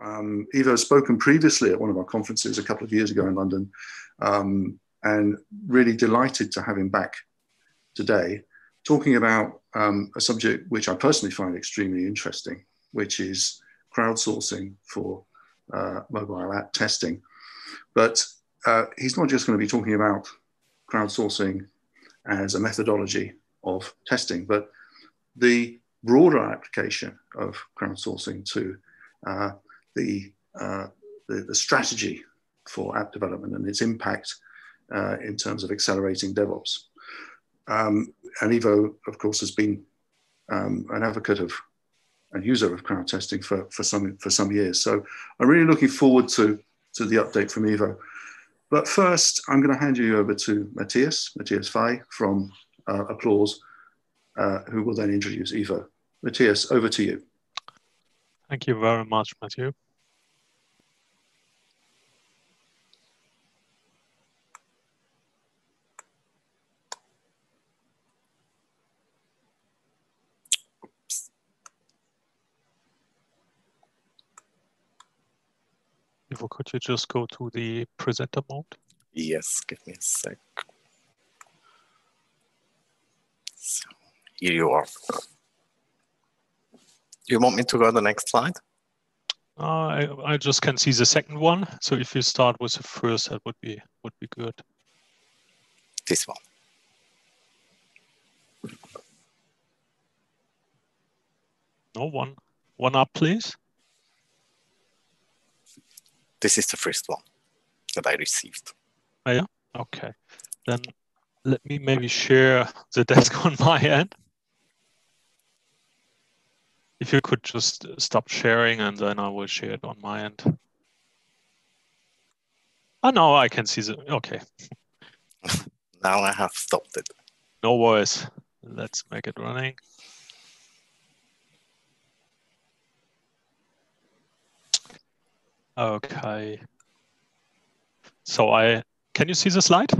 Ivo spoken previously at one of our conferences a couple of years ago in London, and really delighted to have him back today, talking about a subject which I personally find extremely interesting, which is crowdsourcing for mobile app testing. But he's not just going to be talking about crowdsourcing as a methodology of testing, but the broader application of crowdsourcing to the strategy for app development and its impact in terms of accelerating DevOps. And Ivo, of course, has been an advocate of and user of crowd testing for some years. So I'm really looking forward to the update from Ivo. But first, I'm going to hand you over to Matthias Fey from Applause, who will then introduce Ivo. Matthias, over to you. Thank you very much, Matthew. Ivo, could you just go to the presenter mode? Yes, give me a sec. So here you are. You want me to go to the next slide? I just can see the second one. So if you start with the first, that would be good. This one. No, one up, please. This is the first one that I received. Oh, yeah? Okay. Then let me maybe share the desk on my end. If you could just stop sharing and then I will share it on my end. Oh, no, I can see the, okay. Now I have stopped it. No worries. Let's make it running. Okay. So can you see the slide?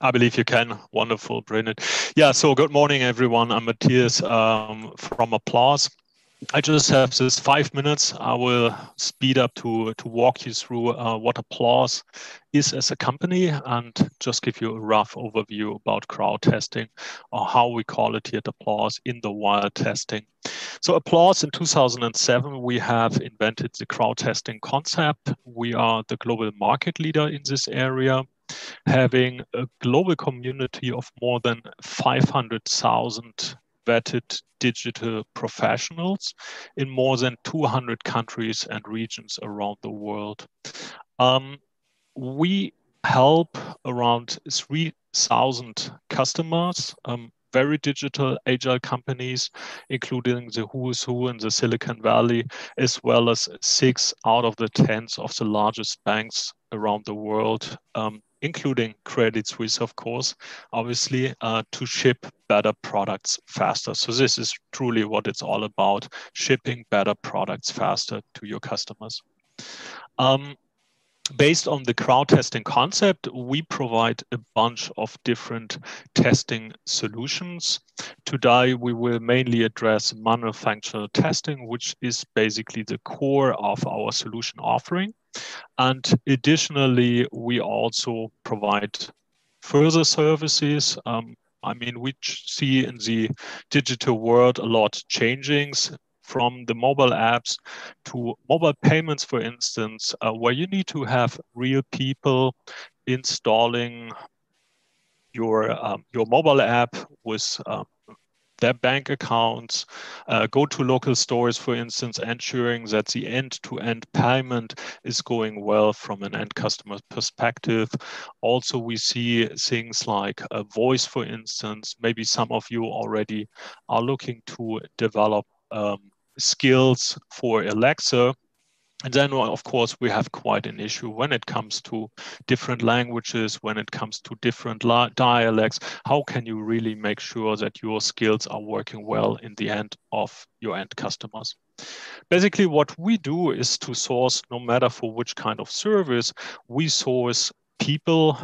I believe you can. Wonderful, brilliant. Yeah, so good morning, everyone. I'm Matthias from Applause. I just have this 5 minutes. I will speed up to walk you through what Applause is as a company and just give you a rough overview about crowd testing or how we call it here at Applause in the wild testing. So Applause in 2007, we have invented the crowd testing concept. We are the global market leader in this area, having a global community of more than 500,000 vetted digital professionals in more than 200 countries and regions around the world. We help around 3,000 customers, very digital, agile companies, including the who's who in the Silicon Valley, as well as 6 out of the 10 of the largest banks around the world, including Credit Suisse, of course, obviously, to ship better products faster. So this is truly what it's all about, shipping better products faster to your customers. Based on the crowd testing concept, we provide a bunch of different testing solutions. Today, we will mainly address manual functional testing, which is basically the core of our solution offering. And additionally, we also provide further services. I mean, we see in the digital world a lot changing from the mobile apps to mobile payments, for instance, where you need to have real people installing your mobile app with their bank accounts, go to local stores, for instance, ensuring that the end-to-end payment is going well from an end customer perspective. Also, we see things like voice, for instance. Maybe some of you already are looking to develop skills for Alexa. And then, of course, we have quite an issue when it comes to different languages, when it comes to different dialects. How can you really make sure that your skills are working well in the end of your end customers? Basically, what we do is to source, no matter for which kind of service, we source people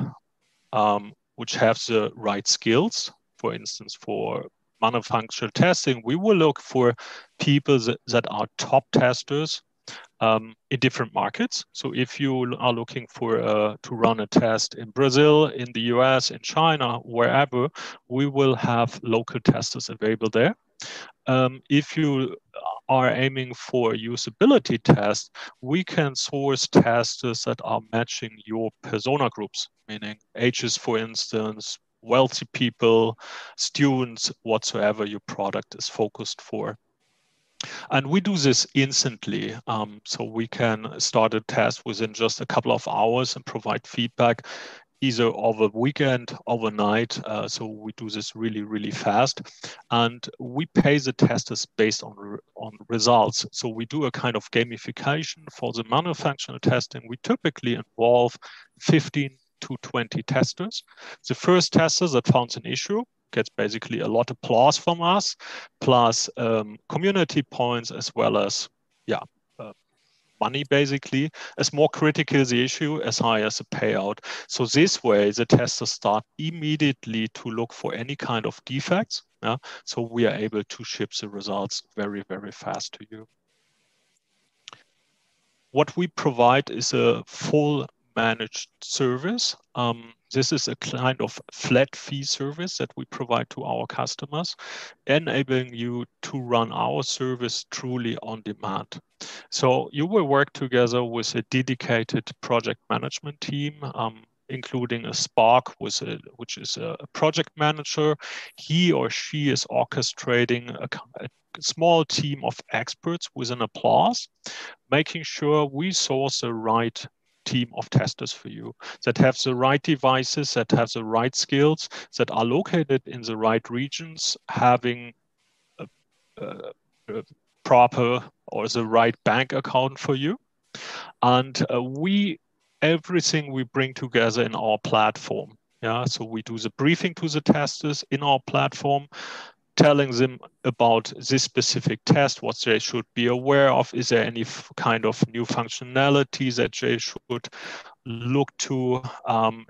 which have the right skills, for instance, for manufacturer testing, we will look for people that are top testers in different markets. So if you are looking for to run a test in Brazil, in the US, in China, wherever, we will have local testers available there. If you are aiming for a usability test, we can source testers that are matching your persona groups, meaning ages, for instance, wealthy people, students, whatsoever your product is focused for. And we do this instantly. So we can start a test within just a couple of hours and provide feedback either over weekend, overnight. So we do this really, really fast. And we pay the testers based on results. So we do a kind of gamification for the manufacturer testing. We typically involve 15 to 20 testers. The first tester that finds an issue gets basically a lot of applause from us, plus community points, as well as money, basically. As more critical the issue, as high as the payout. So this way, the testers start immediately to look for any kind of defects. Yeah? So we are able to ship the results very, very fast to you. What we provide is a full managed service. This is a kind of flat fee service that we provide to our customers, enabling you to run our service truly on demand. So you will work together with a dedicated project management team, including a Spark, which is a project manager. He or she is orchestrating a small team of experts within Applause, making sure we source the right team of testers for you that have the right devices, that have the right skills, that are located in the right regions, having a proper or the right bank account for you. And everything we bring together in our platform. Yeah, so we do the briefing to the testers in our platform, telling them about this specific test, what they should be aware of. Is there any kind of new functionality that they should look to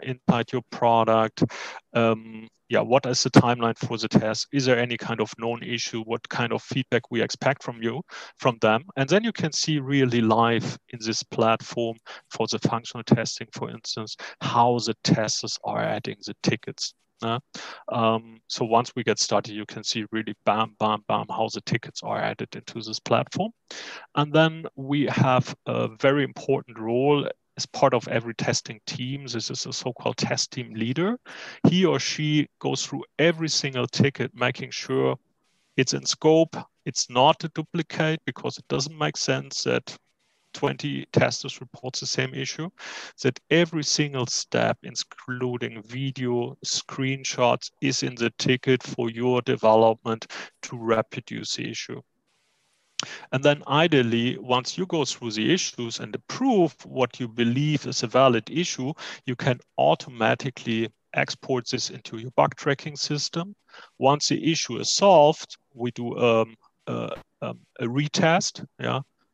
inside your product? What is the timeline for the test? Is there any kind of known issue? What kind of feedback we expect from them? And then you can see really live in this platform for the functional testing, for instance, how the testers are adding the tickets. So once we get started, you can see really bam, bam, bam, how the tickets are added into this platform. And then we have a very important role as part of every testing team. This is a so-called test team leader. He or she goes through every single ticket, making sure it's in scope, it's not a duplicate, because it doesn't make sense that 20 testers report the same issue, that every single step, including video, screenshots, is in the ticket for your development to reproduce the issue. And then ideally, once you go through the issues and approve what you believe is a valid issue, you can automatically export this into your bug tracking system. Once the issue is solved, we do a retest,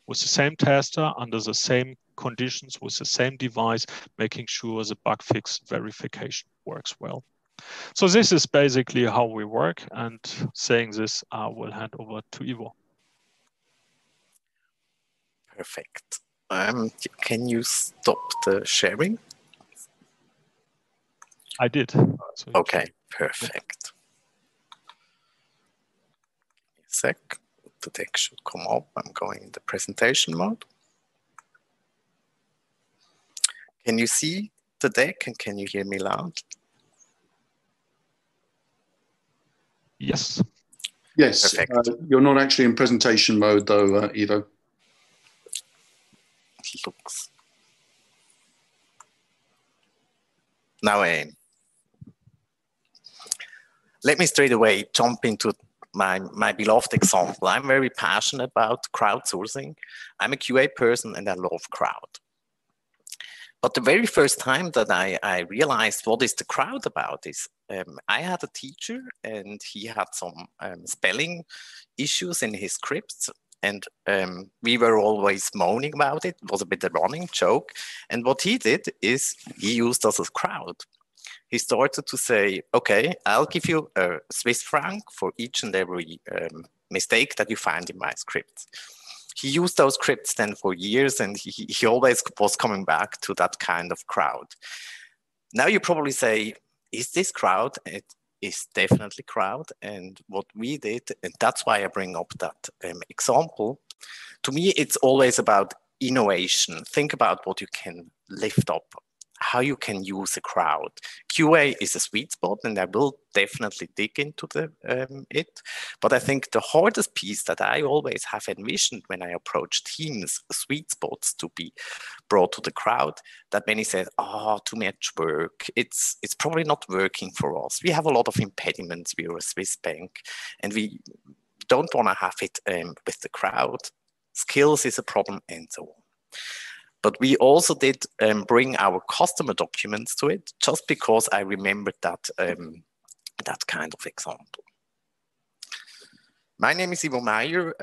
with the same tester under the same conditions with the same device, making sure the bug fix verification works well. So this is basically how we work. And saying this, I will hand over to Ivo. Perfect. Can you stop the sharing? I did. So okay, perfect. Yeah. A sec. The deck should come up. I'm going in the presentation mode. Can you see the deck and can you hear me loud? Yes. Yes. You're not actually in presentation mode though, Ivo. Looks. Now I am. Let me straight away jump into my beloved example. I'm very passionate about crowdsourcing. I'm a QA person and I love crowd. But the very first time that I realized what is the crowd about is I had a teacher and he had some spelling issues in his scripts. And we were always moaning about it. It was a bit a running joke. And what he did is he used us as crowd. he started to say, okay, I'll give you a Swiss franc for each and every mistake that you find in my script. He used those scripts then for years, and he always was coming back to that kind of crowd. Now you probably say, is this crowd? It is definitely crowd. And what we did, and that's why I bring up that example, to me, it's always about innovation. Think about what you can lift up, how you can use a crowd. QA is a sweet spot, and I will definitely dig into it. But I think the hardest piece that I always have envisioned when I approach teams, sweet spots to be brought to the crowd, that many said, oh, too much work. It's probably not working for us. We have a lot of impediments. We are a Swiss bank, and we don't want to have it with the crowd. Skills is a problem, and so on. But we also did bring our customer documents to it, just because I remembered that, that kind of example. My name is Ivo Meyer.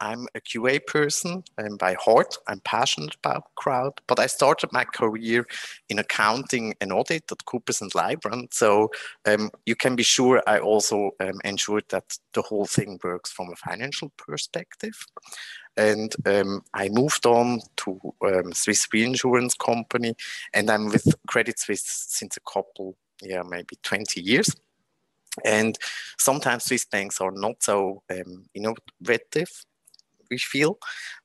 I'm a QA person by heart. I'm passionate about crowd, but I started my career in accounting and audit at Coopers & Lybrand. So you can be sure I also ensured that the whole thing works from a financial perspective. And I moved on to Swiss Reinsurance Company, and I'm with Credit Suisse since a couple, maybe 20 years. And sometimes Swiss banks are not so innovative, we feel,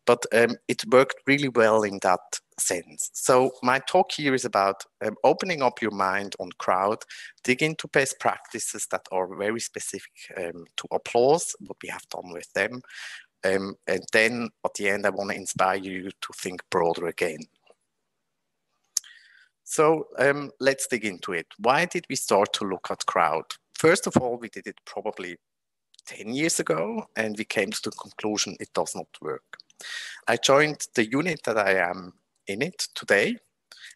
but it worked really well in that sense. So my talk here is about opening up your mind on crowd, dig into best practices that are very specific to Applause, what we have done with them. And then at the end, I want to inspire you to think broader again. So let's dig into it. Why did we start to look at crowd? First of all, we did it probably 10 years ago, and we came to the conclusion it does not work. I joined the unit that I am in it today,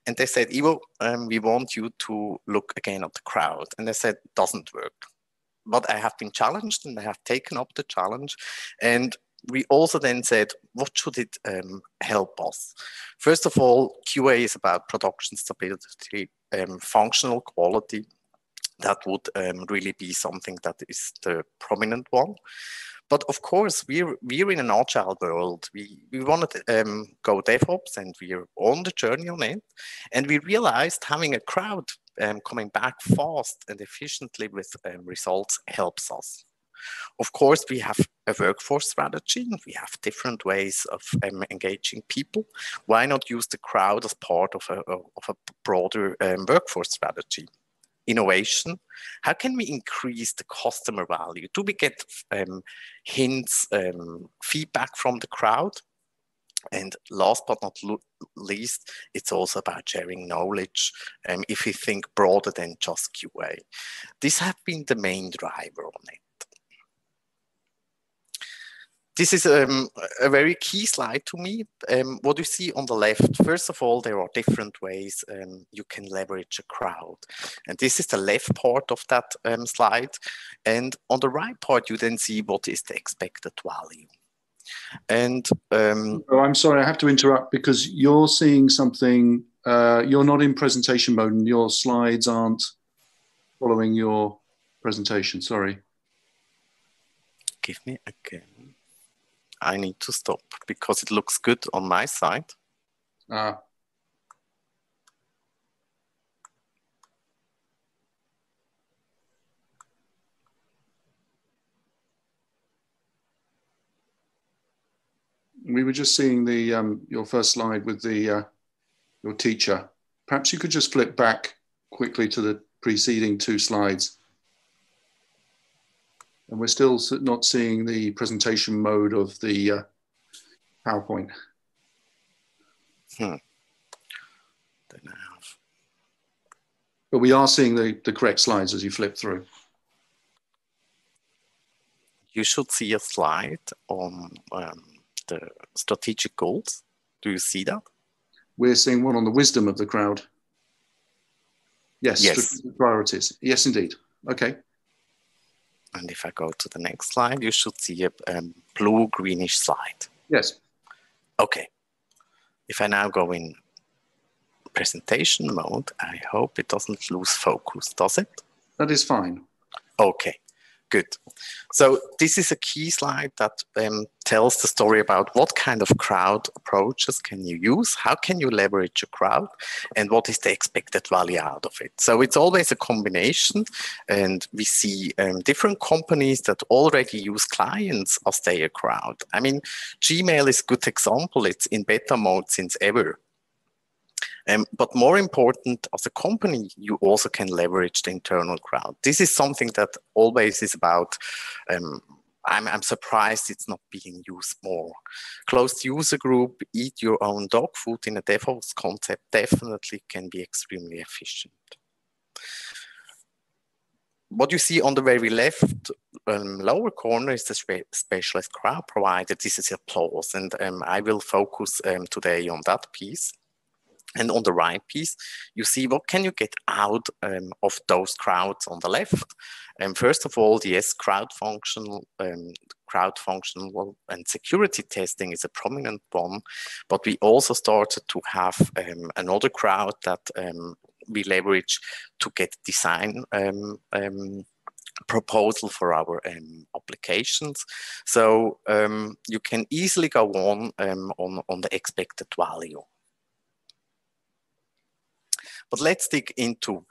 and they said, Ivo, we want you to look again at the crowd. And I said, doesn't work. But I have been challenged, and I have taken up the challenge. And we also then said, what should it help us? First of all, QA is about production stability, functional quality. That would really be something that is the prominent one. But of course, we're in an agile world. We want to go DevOps, and we're on the journey on it. And we realized having a crowd coming back fast and efficiently with results helps us. Of course, we have a workforce strategy. We have different ways of engaging people. Why not use the crowd as part of a broader workforce strategy? Innovation. How can we increase the customer value? Do we get hints, feedback from the crowd? And last but not least, it's also about sharing knowledge if we think broader than just QA. These have been the main driver on it. This is a very key slide to me. What you see on the left, first of all, there are different ways you can leverage a crowd. And this is the left part of that slide. And on the right part, you then see what is the expected value. And oh, I'm sorry, I have to interrupt because you're seeing something, you're not in presentation mode and your slides aren't following your presentation, sorry. Give me again. I need to stop because it looks good on my side. We were just seeing the your first slide with the your teacher. Perhaps you could just flip back quickly to the preceding two slides. And we're still not seeing the presentation mode of the PowerPoint. Then I have. But we are seeing the correct slides as you flip through. You should see a slide on the strategic goals. Do you see that? We're seeing one on the wisdom of the crowd. Yes, yes. Priorities. Yes, indeed. Okay. And if I go to the next slide, you should see a blue-greenish slide. Yes. Okay. If I now go in presentation mode. I hope it doesn't lose focus, does it? That is fine. Okay, good. So this is a key slide that tells the story about what kind of crowd approaches can you use, how can you leverage a crowd, and what is the expected value out of it. So it's always a combination, and we see different companies that already use clients as their crowd. I mean, Gmail is a good example. It's in beta mode since ever. But more important, as a company, you also can leverage the internal crowd. This is something that always is about, I'm surprised it's not being used more. Closed user group, eat your own dog food in a DevOps concept definitely can be extremely efficient. What you see on the very left lower corner is the specialist crowd provider. This is Applause, and I will focus today on that piece. And on the right piece, you see what can you get out of those crowds on the left. And first of all, yes, crowd functional and security testing is a prominent one. But we also started to have another crowd that we leverage to get design proposal for our applications. So you can easily go on the expected value. But let's dig into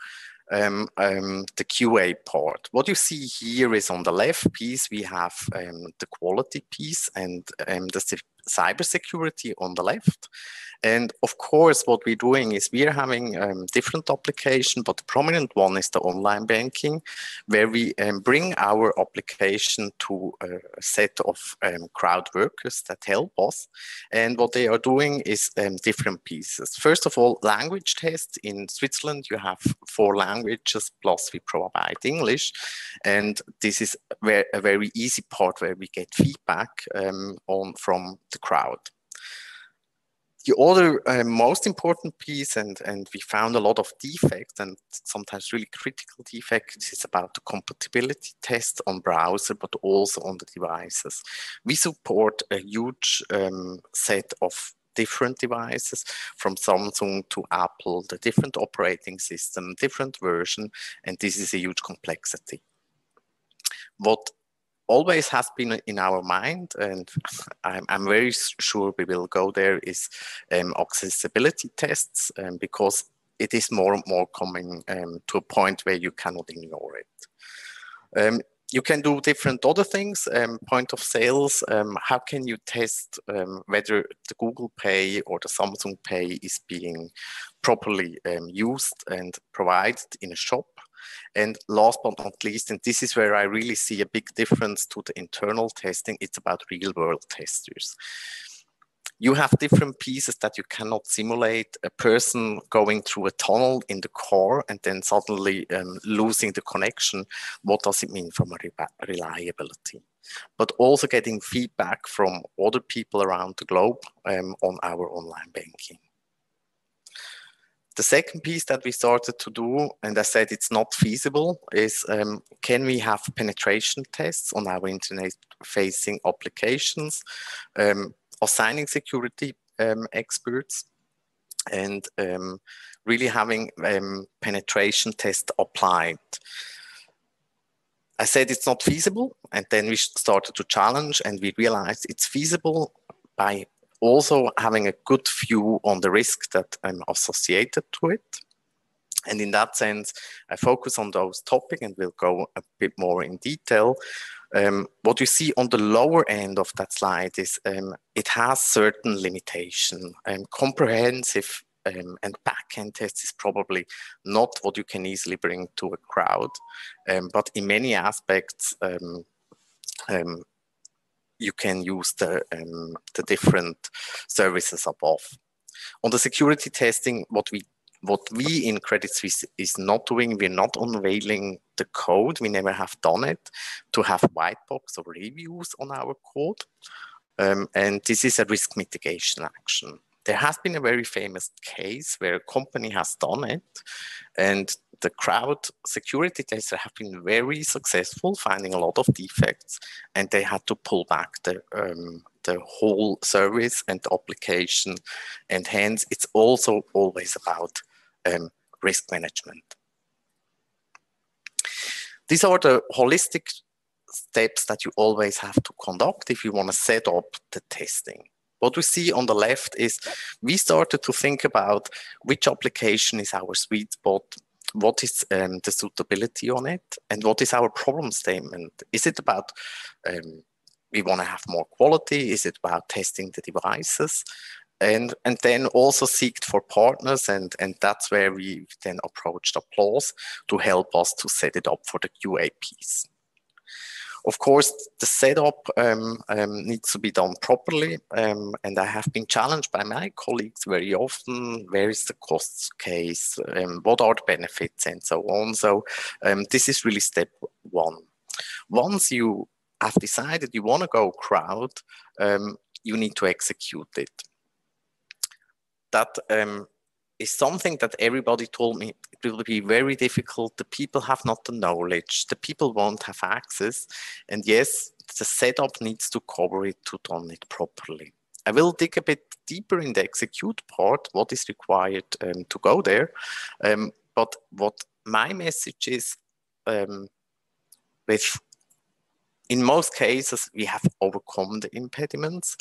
the QA part. What you see here is on the left piece, we have the quality piece and the cybersecurity on the left. And of course, what we're doing is we are having different applications, but the prominent one is the online banking, where we bring our application to a set of crowd workers that help us. And what they are doing is different pieces. First of all, language tests. In Switzerland, you have 4 languages, plus we provide English. And this is a very easy part where we get feedback from the crowd. The other most important piece, and we found a lot of defects and sometimes really critical defects, is about the compatibility test on browser, but also on the devices. We support a huge set of different devices, from Samsung to Apple, the different operating system, different version, and this is a huge complexity. What always has been in our mind, and I'm very sure we will go there, is accessibility tests, because it is more and more coming to a point where you cannot ignore it. You can do different other things, point of sales. How can you test whether the Google Pay or the Samsung Pay is being properly used and provided in a shop? And last but not least, and this is where I really see a big difference to the internal testing, it's about real world testers. You have different pieces that you cannot simulate. A person going through a tunnel in the car and then suddenly losing the connection. What does it mean from a reliability? But also getting feedback from other people around the globe on our online banking. The second piece that we started to do, and I said it's not feasible, is can we have penetration tests on our internet-facing applications, assigning security experts, and really having penetration tests applied. I said it's not feasible, and then we started to challenge, and we realized it's feasible by also having a good view on the risk that I'm associated to it. And in that sense, I focus on those topics and we'll go a bit more in detail. What you see on the lower end of that slide is it has certain limitation. Comprehensive and backend tests is probably not what you can easily bring to a crowd, but in many aspects, you can use the different services above. On the security testing, what we in Credit Suisse is not doing, we're not unveiling the code. We never have done it to have white box or reviews on our code. And this is a risk mitigation action. There has been a very famous case where a company has done it, and the crowd security testers have been very successful, finding a lot of defects, and they had to pull back the the whole service and the application, and hence it's also always about risk management. These are the holistic steps that you always have to conduct if you want to set up the testing. What we see on the left is we started to think about which application is our sweet spot, what is the suitability on it, and what is our problem statement. Is it about we want to have more quality? Is it about testing the devices? And then also seek for partners, and that's where we then approached Applause to help us to set it up for the QA piece. Of course, the setup needs to be done properly, and I have been challenged by my colleagues very often, where is the cost case, what are the benefits, and so on. So this is really step one. Once you have decided you want to go crowd, you need to execute it. That is something that everybody told me it will be very difficult. The people have not the knowledge. The people won't have access. And yes, the setup needs to cover it to do it properly. I will dig a bit deeper in the execute part, what is required to go there. But what my message is, in most cases, we have overcome the impediments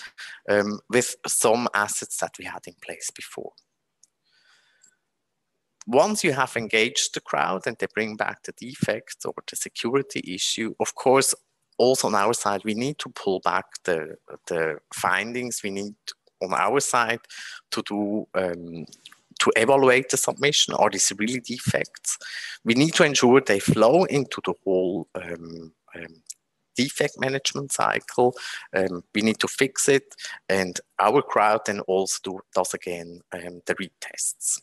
with some assets that we had in place before. Once you have engaged the crowd and they bring back the defect or the security issue, of course, also on our side, we need to pull back the findings. We need on our side to do to evaluate the submission. Are these really defects? We need to ensure they flow into the whole defect management cycle. We need to fix it, and our crowd then also does again the retests.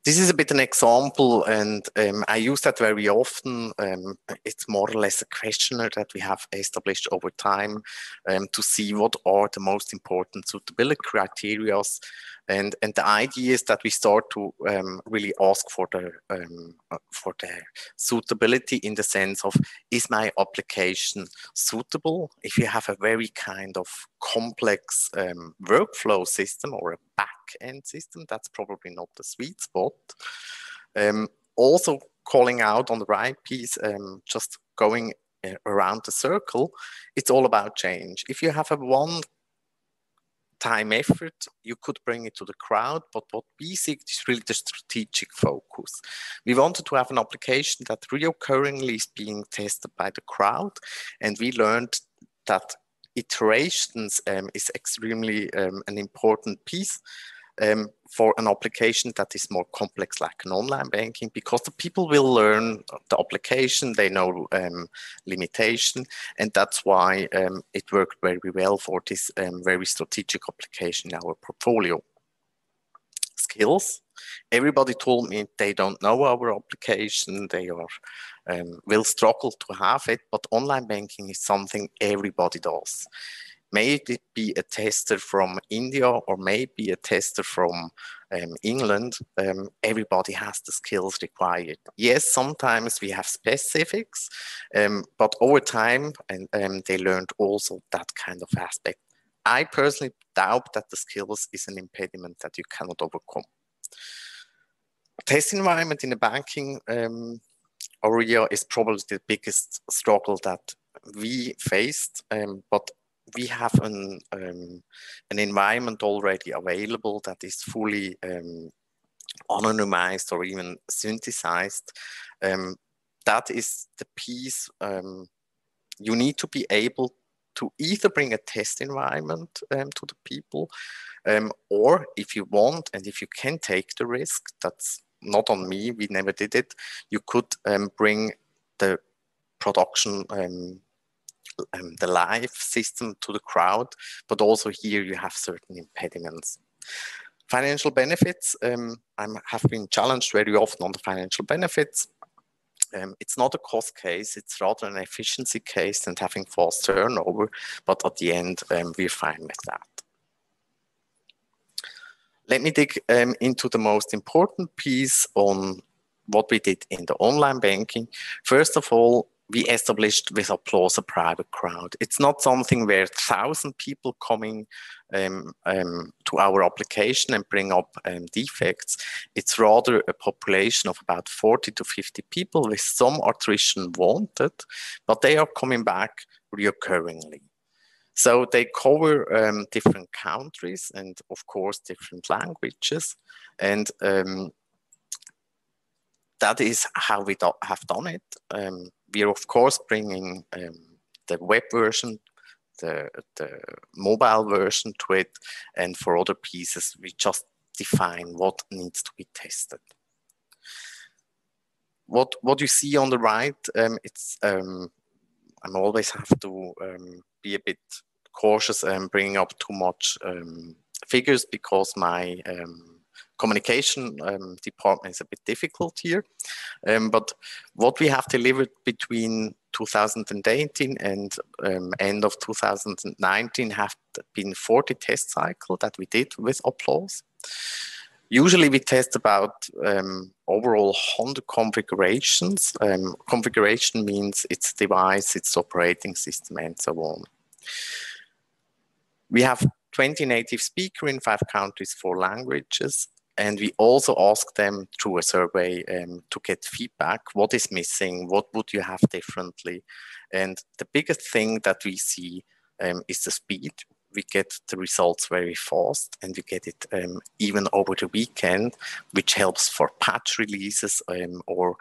This is a bit an example, and I use that very often. It's more or less a questionnaire that we have established over time to see what are the most important suitability criteria. And the idea is that we start to really ask for the suitability in the sense of, is my application suitable? If you have a very kind of complex workflow system or a back-end system, that's probably not the sweet spot. Also calling out on the right piece, just going around the circle, it's all about change. If you have a one-time effort, you could bring it to the crowd, but what we seek is really the strategic focus. We wanted to have an application that reoccurringly is being tested by the crowd, and we learned that iterations is extremely an important piece for an application that is more complex like an online banking, because the people will learn the application, they know limitation, and that's why it worked very well for this very strategic application in our portfolio. Skills. Everybody told me they don't know our application, they are will struggle to have it, but online banking is something everybody does. May it be a tester from India or maybe a tester from England, everybody has the skills required. Yes, sometimes we have specifics, but over time, and they learned also that kind of aspect. I personally doubt that the skills is an impediment that you cannot overcome. Test environment in the banking area is probably the biggest struggle that we faced, but we have an environment already available that is fully anonymized or even synthesized. That is the piece. You need to be able to either bring a test environment to the people, or if you want and if you can take the risk, that's not on me, we never did it, you could bring the production the live system to the crowd, but also here you have certain impediments. Financial benefits, I have been challenged very often on the financial benefits. It's not a cost case, it's rather an efficiency case and having fast turnover, but at the end, we're fine with that. Let me dig into the most important piece on what we did in the online banking. First of all, we established with Applause a private crowd. It's not something where 1,000 people coming to our application and bring up defects. It's rather a population of about 40 to 50 people with some attrition wanted, but they are coming back reoccurringly. So they cover different countries and of course different languages. And that is how we have done it. We are of course bringing the web version, the mobile version to it, and for other pieces we just define what needs to be tested. What you see on the right, it's I always have to be a bit cautious and bringing up too much figures because my communication department is a bit difficult here. But what we have delivered between 2018 and end of 2019 have been 40 test cycles that we did with Applause. Usually we test about overall 100 configurations. Configuration means its device, its operating system, and so on. We have 20 native speakers in 5 countries, 4 languages. And we also ask them through a survey to get feedback. What is missing? What would you have differently? And the biggest thing that we see is the speed. We get the results very fast and we get it even over the weekend, which helps for patch releases or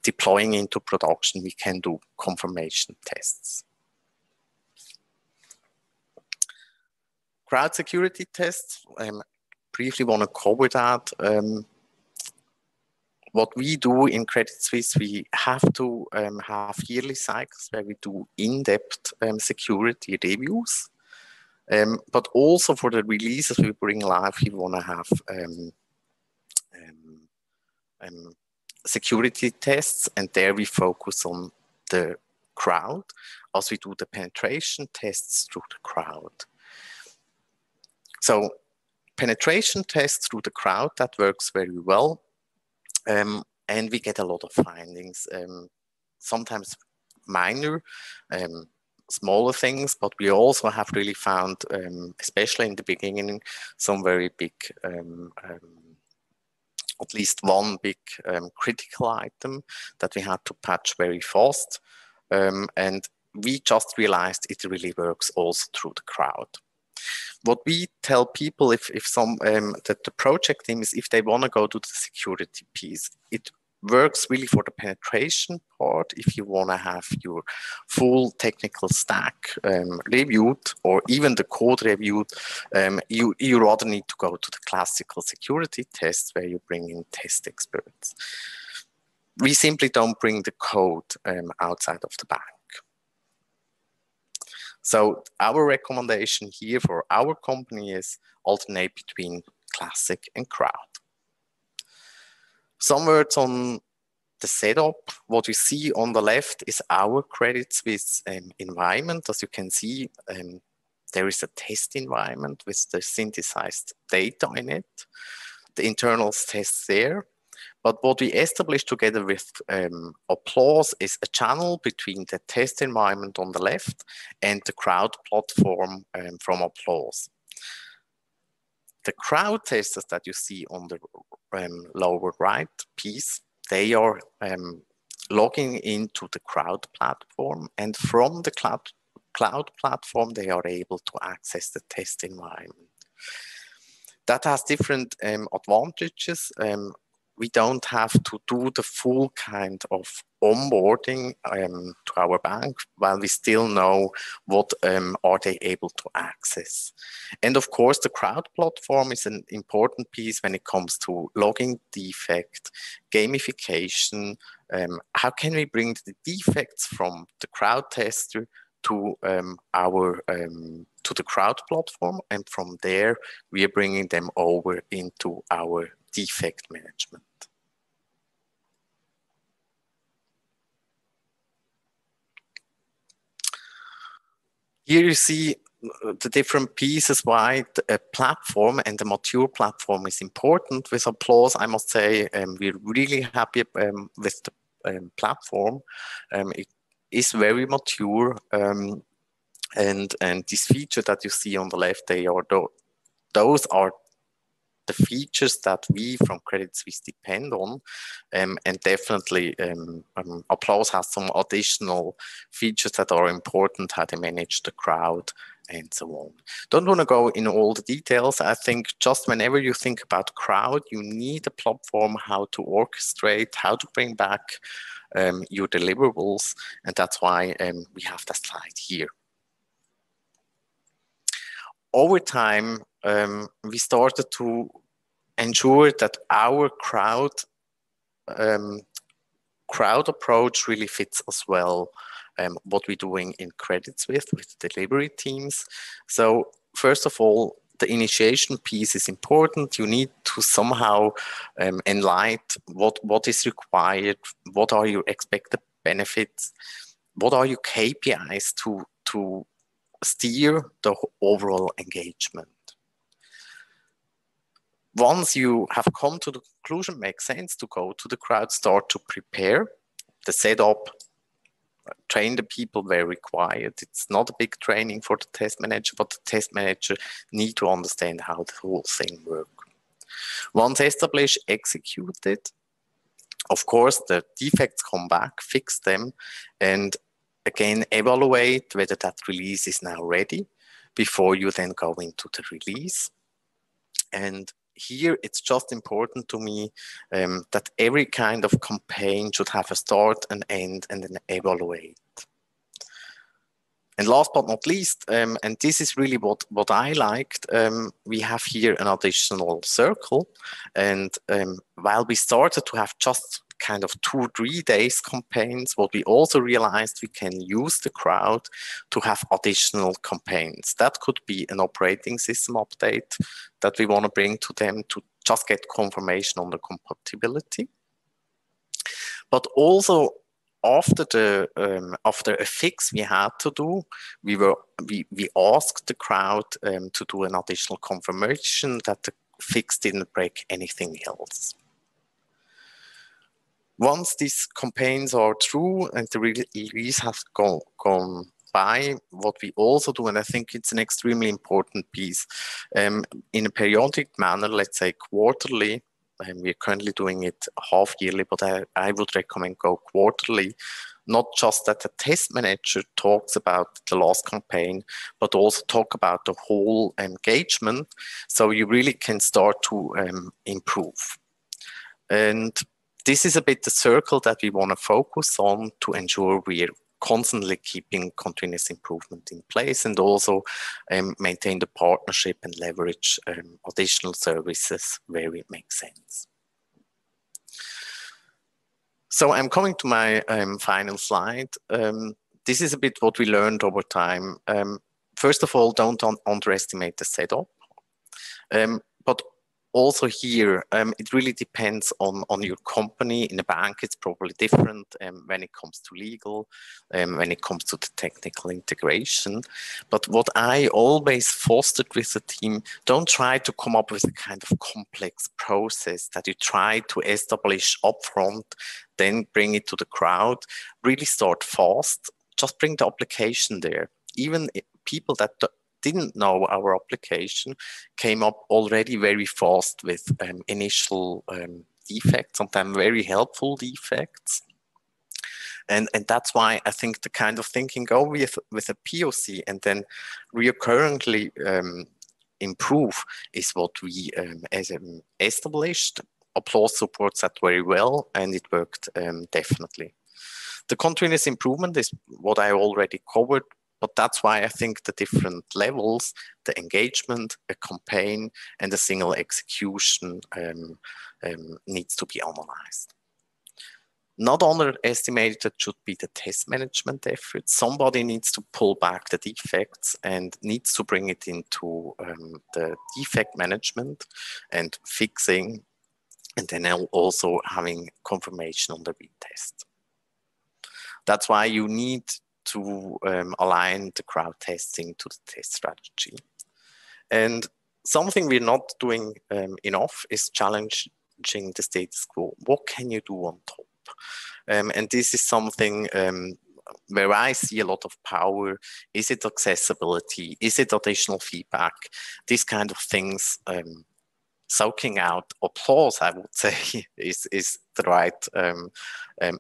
deploying into production. We can do confirmation tests. Crowd security tests. Briefly want to cover that. What we do in Credit Suisse, we have to have yearly cycles where we do in-depth security reviews. But also for the releases we bring live, we want to have security tests, and there we focus on the crowd as we do the penetration tests through the crowd. So penetration tests through the crowd, that works very well. And we get a lot of findings, sometimes minor, smaller things, but we also have really found, especially in the beginning, some very big, at least one big critical item that we had to patch very fast. And we just realized it really works also through the crowd. What we tell people, if some that the project team is, if they want to go to the security piece, it works really for the penetration part. If you want to have your full technical stack reviewed or even the code reviewed, you rather need to go to the classical security tests where you bring in test experts. We simply don't bring the code outside of the bank. So our recommendation here for our company is alternate between classic and crowd. Some words on the setup. What you see on the left is our Credit Suisse environment. As you can see, there is a test environment with the synthesized data in it. The internal tests there. But what we established together with Applause is a channel between the test environment on the left and the crowd platform from Applause. The crowd testers that you see on the lower right piece, they are logging into the crowd platform, and from the cloud platform, they are able to access the test environment. That has different advantages. We don't have to do the full kind of onboarding to our bank, while we still know what are they able to access. And of course, the crowd platform is an important piece when it comes to logging defect, gamification. How can we bring the defects from the crowd tester to to the crowd platform, and from there we are bringing them over into our defect management. Here you see the different pieces why a platform and a mature platform is important with Applause. I must say we're really happy with platform. It is very mature, and these features that you see on the left, those are the features that we from Credit Suisse depend on, and definitely Applause has some additional features that are important, how they manage the crowd and so on. Don't want to go in all the details. I think just whenever you think about crowd, you need a platform how to orchestrate, how to bring back your deliverables, and that's why we have that slide here. Over time, we started to ensure that our crowd approach really fits as well what we're doing in Credit Suisse with delivery teams. So first of all, the initiation piece is important. You need to somehow enlighten what is required, what are your expected benefits, what are your KPIs to steer the overall engagement. Once you have come to the conclusion, makes sense to go to the crowd, start to prepare the setup, train the people where required. It's not a big training for the test manager, but the test manager need to understand how the whole thing works. Once established, executed, of course, the defects come back, fix them, and again, evaluate whether that release is now ready before you then go into the release. And here, it's just important to me that every kind of campaign should have a start, an end, and then evaluate. And last but not least, and this is really what I liked, we have here an additional circle. And while we started to have just kind of 2 or 3 days campaigns, what we also realized we can use the crowd to have additional campaigns. That could be an operating system update that we want to bring to them to just get confirmation on the compatibility. But also after a fix we had to do, we asked the crowd to do an additional confirmation that the fix didn't break anything else. Once these campaigns are through and the release has gone by, what we also do, and I think it's an extremely important piece, in a periodic manner, let's say quarterly, and we're currently doing it half yearly, but I would recommend go quarterly, not just that the test manager talks about the last campaign, but also talk about the whole engagement, so you really can start to improve. And this is a bit the circle that we want to focus on to ensure we're constantly keeping continuous improvement in place and also maintain the partnership and leverage additional services where it makes sense. So I'm coming to my final slide. This is a bit what we learned over time. First of all, don't underestimate the setup. But also here, it really depends on your company. In a bank, it's probably different when it comes to legal, when it comes to the technical integration. But what I always fostered with the team, don't try to come up with a kind of complex process that you try to establish upfront, then bring it to the crowd. Really start fast. Just bring the application there. Even people that didn't know our application came up already very fast with initial defects, sometimes very helpful defects. And that's why I think the kind of thinking go with a POC and then recurrently improve is what we established. Applause supports that very well, and it worked definitely. The continuous improvement is what I already covered. But that's why I think the different levels, the engagement, a campaign, and a single execution needs to be analyzed. Not underestimated should be the test management effort. Somebody needs to pull back the defects and needs to bring it into the defect management and fixing, and then also having confirmation on the retest. That's why you need to align the crowd testing to the test strategy. And something we're not doing enough is challenging the status quo. What can you do on top? And this is something where I see a lot of power. Is it accessibility? Is it additional feedback? These kind of things, soaking out applause, I would say, is the right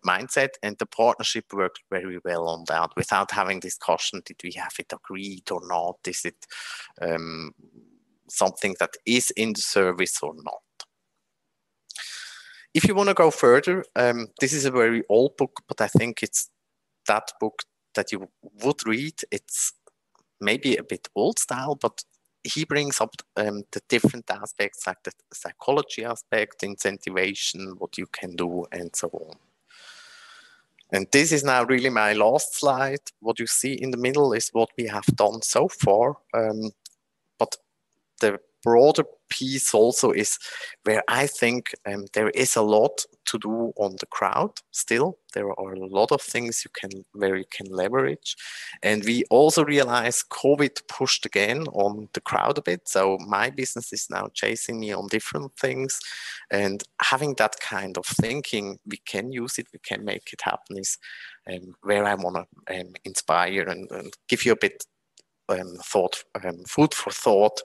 mindset. And the partnership worked very well on that without having discussion. Did we have it agreed or not? Is it something that is in the service or not? If you want to go further, this is a very old book, but I think it's that book that you would read. It's maybe a bit old style, but he brings up the different aspects, like the psychology aspect, incentivation, what you can do, and so on. And this is now really my last slide. What you see in the middle is what we have done so far. But the broader piece also is where I think there is a lot to do on the crowd still. There are a lot of things where you can leverage. And we also realize COVID pushed again on the crowd a bit. So my business is now chasing me on different things. And having that kind of thinking, we can use it, we can make it happen, is where I want to inspire and give you a bit food for thought,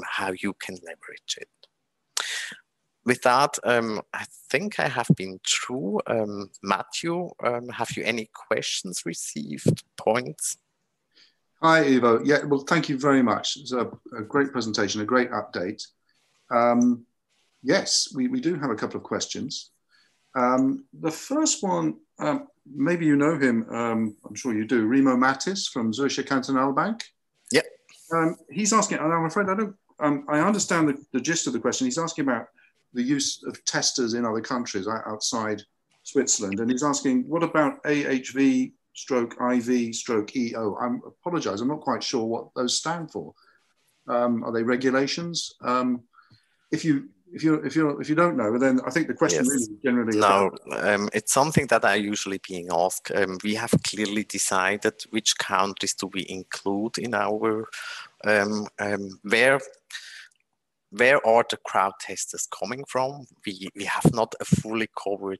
how you can leverage it. With that, I think I have been through. Matthew, have you any questions received, points? Hi, Ivo. Yeah, well, thank you very much. It's a great presentation, a great update. Yes, we do have a couple of questions. The first one, maybe you know him, I'm sure you do, Remo Mattis from Zürcher Kantonalbank. Yeah. He's asking, and I'm afraid I don't, I understand the gist of the question. He's asking about the use of testers in other countries outside Switzerland. And he's asking, what about AHV stroke IV stroke EO? I apologize, I'm not quite sure what those stand for. Are they regulations? If you don't know, then I think the question really generally about... it's something that I usually being asked. We have clearly decided which countries do we include in our where are the crowd testers coming from? We have not a fully covered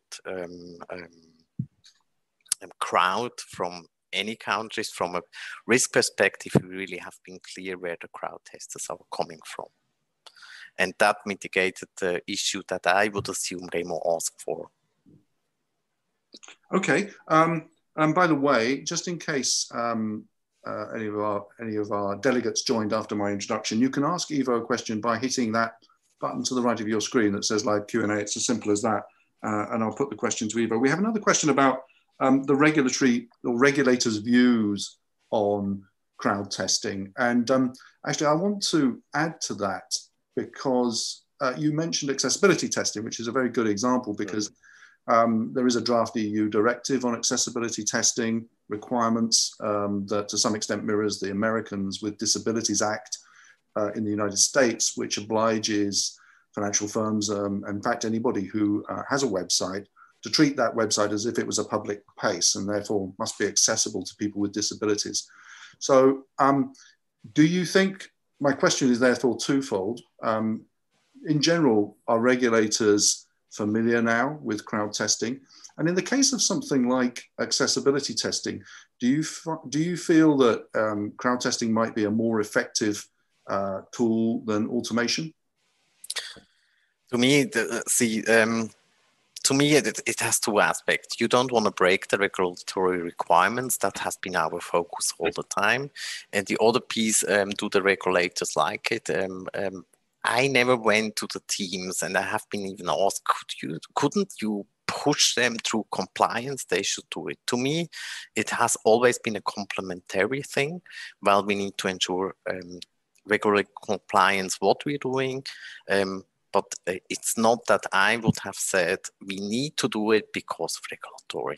crowd from any countries. From a risk perspective, we really have been clear where the crowd testers are coming from. And that mitigated the issue that I would assume Remo asked for. Okay. And by the way, just in case any of our delegates joined after my introduction, you can ask Ivo a question by hitting that button to the right of your screen that says live Q&A. It's as simple as that. And I'll put the question to Ivo. We have another question about the regulators' views on crowd testing. And actually, I want to add to that because you mentioned accessibility testing, which is a very good example because there is a draft EU directive on accessibility testing requirements that to some extent mirrors the Americans with Disabilities Act in the United States, which obliges financial firms, in fact, anybody who has a website to treat that website as if it was a public place and therefore must be accessible to people with disabilities. So do you think, my question is therefore twofold. In general, are regulators familiar now with crowd testing? And in the case of something like accessibility testing, do you feel that crowd testing might be a more effective tool than automation? To me, it has two aspects. You don't want to break the regulatory requirements. That has been our focus all the time. And the other piece, do the regulators like it? I never went to the teams, and I have been even asked, couldn't you push them through compliance? They should do it. To me, it has always been a complementary thing. While we need to ensure regular compliance, what we're doing, but it's not that I would have said we need to do it because of regulatory.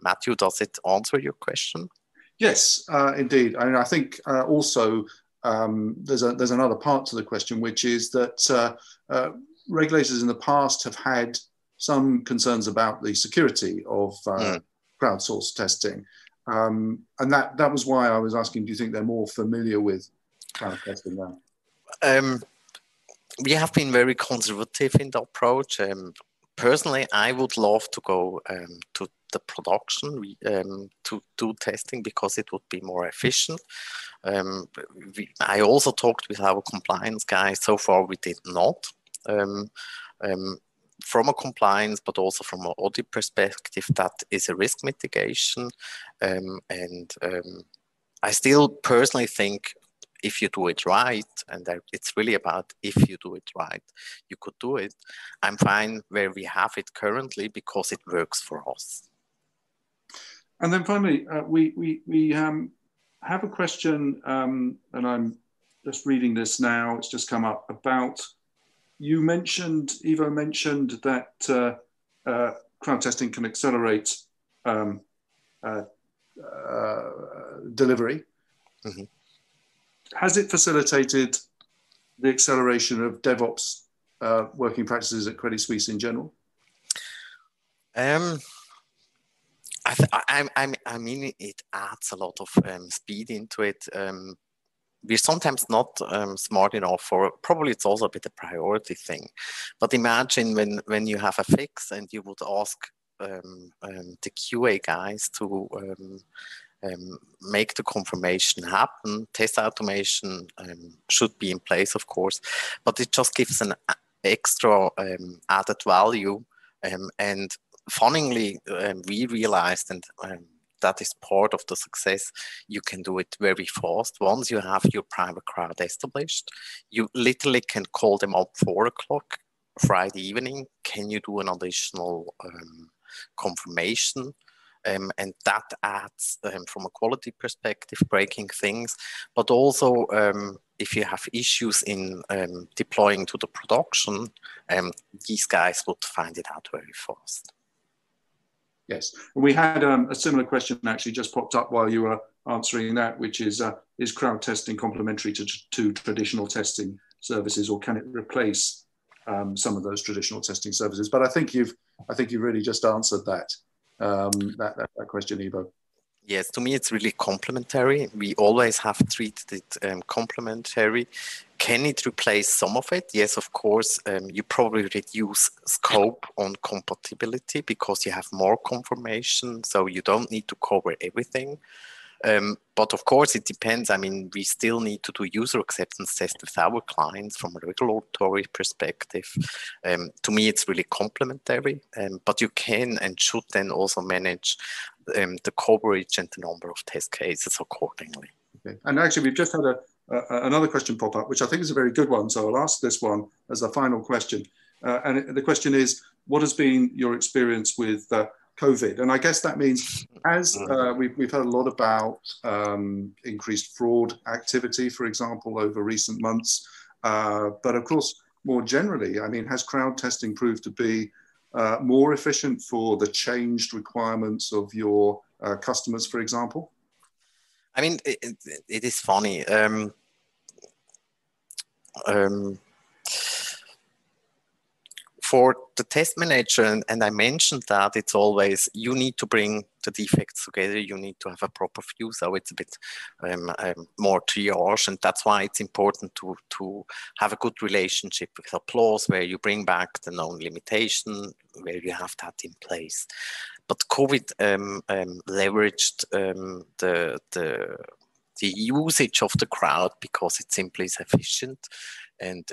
Matthew, does it answer your question? Yes, indeed. I mean, I think also there's another part to the question, which is that regulators in the past have had some concerns about the security of crowdsourced testing. And that was why I was asking, do you think they're more familiar with crowd testing now? We have been very conservative in the approach. personally, I would love to go to the production to do testing because it would be more efficient. I also talked with our compliance guys. So far, we did not. From a compliance, but also from an audit perspective, that is a risk mitigation. I still personally think if you do it right, and it's really about if you do it right, you could do it. I'm fine where we have it currently because it works for us. And then finally, we have a question, and I'm just reading this now. It's just come up about, Ivo mentioned that crowd testing can accelerate delivery. Mm-hmm. Has it facilitated the acceleration of DevOps working practices at Credit Suisse in general? I mean, it adds a lot of speed into it. We're sometimes not smart enough, or probably it's also a bit a priority thing. But imagine when you have a fix and you would ask the QA guys to make the confirmation happen. Test automation should be in place, of course, but it just gives an extra added value. And funnily, we realized, and that is part of the success, you can do it very fast. Once you have your private crowd established, you literally can call them up 4 o'clock Friday evening. Can you do an additional confirmation? And that adds, from a quality perspective, breaking things. But also, if you have issues in deploying to the production, these guys would find it out very fast. Yes, we had a similar question actually just popped up while you were answering that, which is crowd testing complementary to traditional testing services, or can it replace some of those traditional testing services? But I think you've really just answered that question, Ivo. Yes, to me it's really complementary. We always have treated it complementary. Can it replace some of it? Yes, of course. You probably reduce scope on compatibility because you have more confirmation, so you don't need to cover everything. But of course, it depends. I mean, we still need to do user acceptance tests with our clients from a regulatory perspective. To me, it's really complementary, but you can and should then also manage the coverage and the number of test cases accordingly. Okay. And actually, we've just had another question pop up, which I think is a very good one. So I'll ask this one as a final question. And the question is, what has been your experience with COVID? And I guess that means, as we've heard a lot about increased fraud activity, for example, over recent months. But of course, more generally, I mean, has crowd testing proved to be more efficient for the changed requirements of your customers, for example? I mean, it is funny. For the test manager, and I mentioned that it's always, you need to bring the defects together, you need to have a proper view, so it's a bit more triage, and that's why it's important to have a good relationship with Applause, where you bring back the known limitation, where you have that in place. But COVID leveraged the usage of the crowd because it simply is efficient, and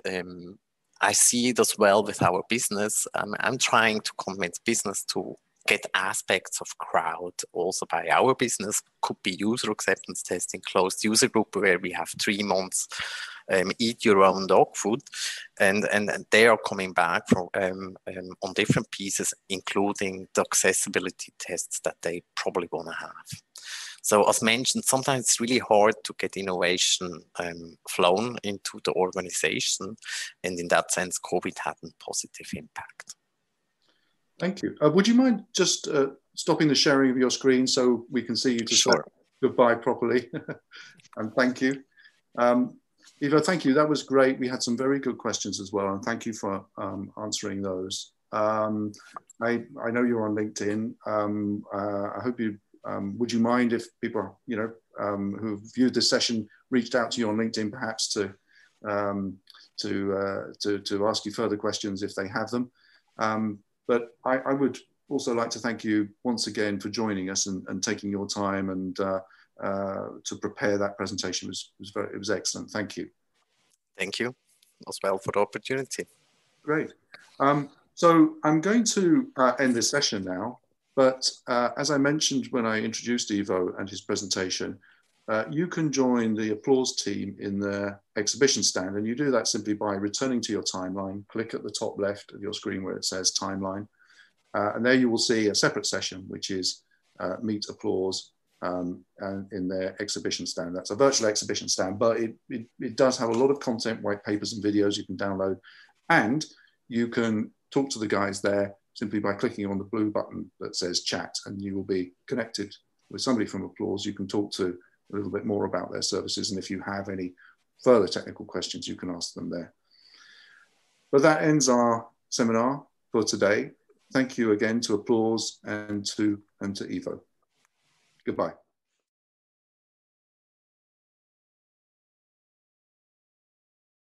I see it as well with our business. I'm trying to convince business to get aspects of crowd also by our business. Could be user acceptance testing, closed user group, where we have 3 months eat your own dog food, and they are coming back from on different pieces, including the accessibility tests that they probably want to have. So as mentioned, sometimes it's really hard to get innovation flown into the organization. And in that sense, COVID had a positive impact. Thank you. Would you mind just stopping the sharing of your screen so we can see you to say goodbye properly? And thank you. Ivo, thank you. That was great. We had some very good questions as well. And thank you for answering those. I know you're on LinkedIn. I hope you would you mind if people, who viewed this session reached out to you on LinkedIn, perhaps to ask you further questions if they have them. But I would also like to thank you once again for joining us and taking your time and to prepare that presentation. It was excellent. Thank you. Thank you as well for the opportunity. Great. So I'm going to end this session now, but as I mentioned when I introduced Ivo and his presentation, you can join the Applause team in their exhibition stand, and you do that simply by returning to your timeline. Click at the top left of your screen where it says timeline, and there you will see a separate session, which is Meet Applause and in their exhibition stand. That's a virtual exhibition stand, but it does have a lot of content, white papers and videos you can download, and you can talk to the guys there simply by clicking on the blue button that says chat, and you will be connected with somebody from Applause you can talk to a little bit more about their services. And if you have any further technical questions, you can ask them there. But that ends our seminar for today. Thank you again to Applause and to Ivo. Goodbye.